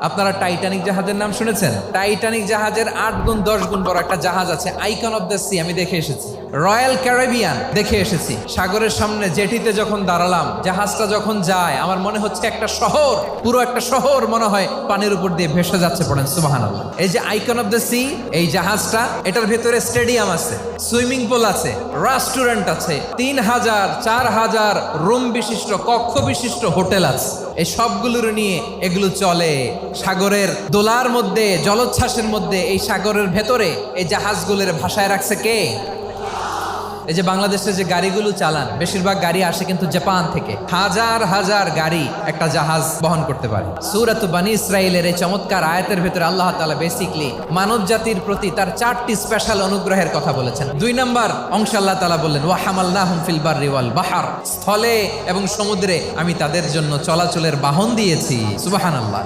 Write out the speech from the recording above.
আপনারা টাইটানিক জাহাজের নাম শুনেছেন? টাইটানিক জাহাজের 8 গুণ 10 গুণ বড় একটা জাহাজ আছে, আইকন অফ দ্য সি, আমি দেখে এসেছি। রয়্যাল ক্যারিবিয়ান দেখে এসেছি। সাগরের সামনে জেটিতে যখন দাঁড়ালাম, জাহাজটা যখন যায়, আমার মনে হচ্ছে একটা শহর, পুরো একটা শহর মনে হয় পানির উপর দিয়ে ভেসে যাচ্ছে। পড়েন সুবহানাল্লাহ। এই যে আইকন অফ দ্য সি, এই জাহাজটা, এটার ভেতরে স্টেডিয়াম আছে, সুইমিং পুল আছে, রেস্টুরেন্ট আছে, 3000 4000 রুম বিশিষ্ট, কক্ষ বিশিষ্ট হোটেল আছে। এই সবগুলোর নিয়ে এগুলো চলে সাগরের দোলার মধ্যে, জলোচ্ছ্বাসের মধ্যে। এই সাগরের ভেতরে এই জাহাজগুলোর ভাষায় রাখছে কে? এই যে বাংলাদেশে যে গাড়িগুলো চালান, বেশিরভাগ গাড়ি আসে কিন্তু জাপান থেকে। হাজার হাজার গাড়ি একটা জাহাজ বহন করতে পারে। সূরাত বানী ইসরাইলের এই চমৎকার আয়াতের ভেতরে আল্লাহ তাআলা বেসিকলি মানব জাতির প্রতি তার 4টি স্পেশাল অনুগ্রহের কথা বলেছেন। 2 নম্বর অংশে আল্লাহ তাআলা বললেন, ওয়া হামালনাহুম ফিল বাররি ওয়াল বাহর, স্থলে এবং সমুদ্রে আমি তাদের জন্য চলাচলের বাহন দিয়েছি। সুবহানাল্লাহ।